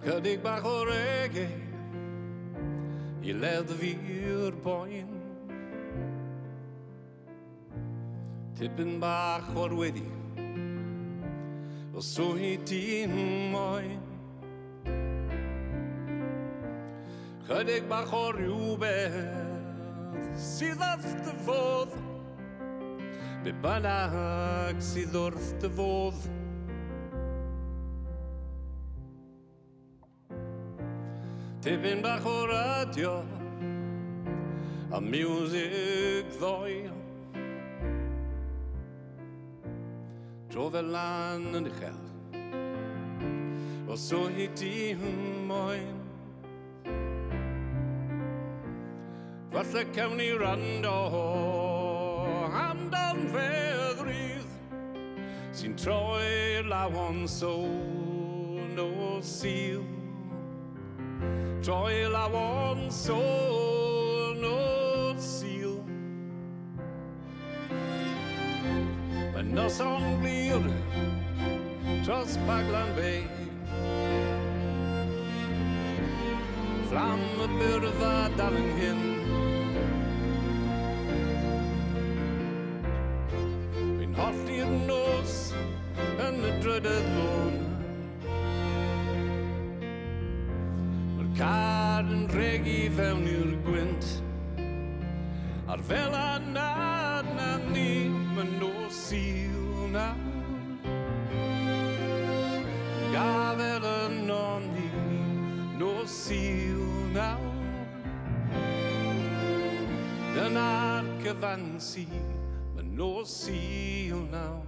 Chydig bach o reggae I ledd fi'r boen Tipyn bach o'r wedi O swydd di'n moyn Chydig bach o rhywbeth sydd wrth dy fodd Be bynnag sydd wrth dy fodd Tipyn bach o radio A music ddoi Tro fel lan yn uchel O swydd di'n moyn Falle cawn ni rando Hamdan feddrydd Sy'n troi lawon sôn o sil Troi lawon sôn o sil Mae noson glir Tros Baglan Bay Flam y byrfa dal yng hyn Fi'n hoffi'r nos yn y drydydd lôn Mae'r car yn regu fewn i'r gwynt A'r fel anad na ni Mae nos sil nawr Gafel yn onni Nos sil nawr Dyna'r cyfansi Mae nos sil nawr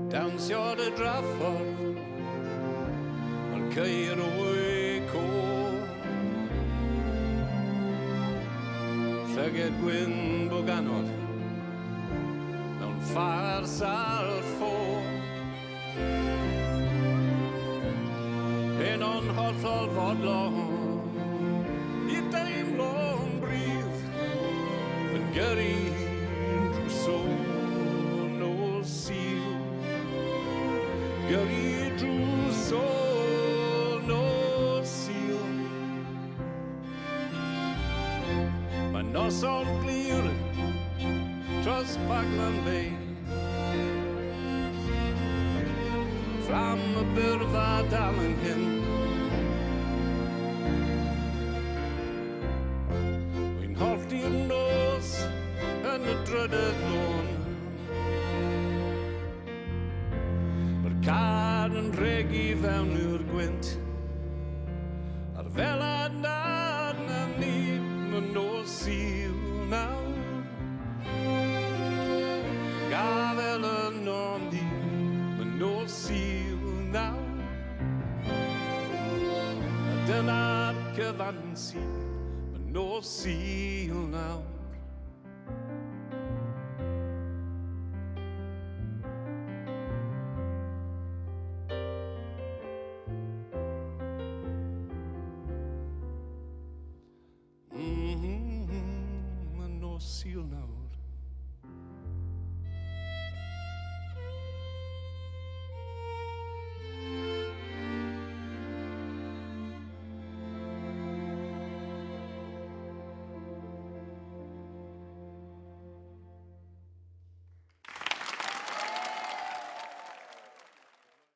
Dawnsio dy draffordd Mae'r ceir o'i co Llyged gwyn boganod Mewn ffars ar ffo Hyn o'n hollol fodlon I deimlo'n brif Yn gyrru drwson o sil Gyrru drwson o sil Mae noson glir Tros Baglan Bay Flam y byrfa dal yng hyn Wy'n hoffi'r nos yn y drydydd lôn Car yn regu fewn i'r gwynt A'r fel anad na ni Mae nos sil nawr Gafel yn onni Mae nos sil nawr A dyna'r cyfansi Mae nos sil nawr Mae nos sil nawr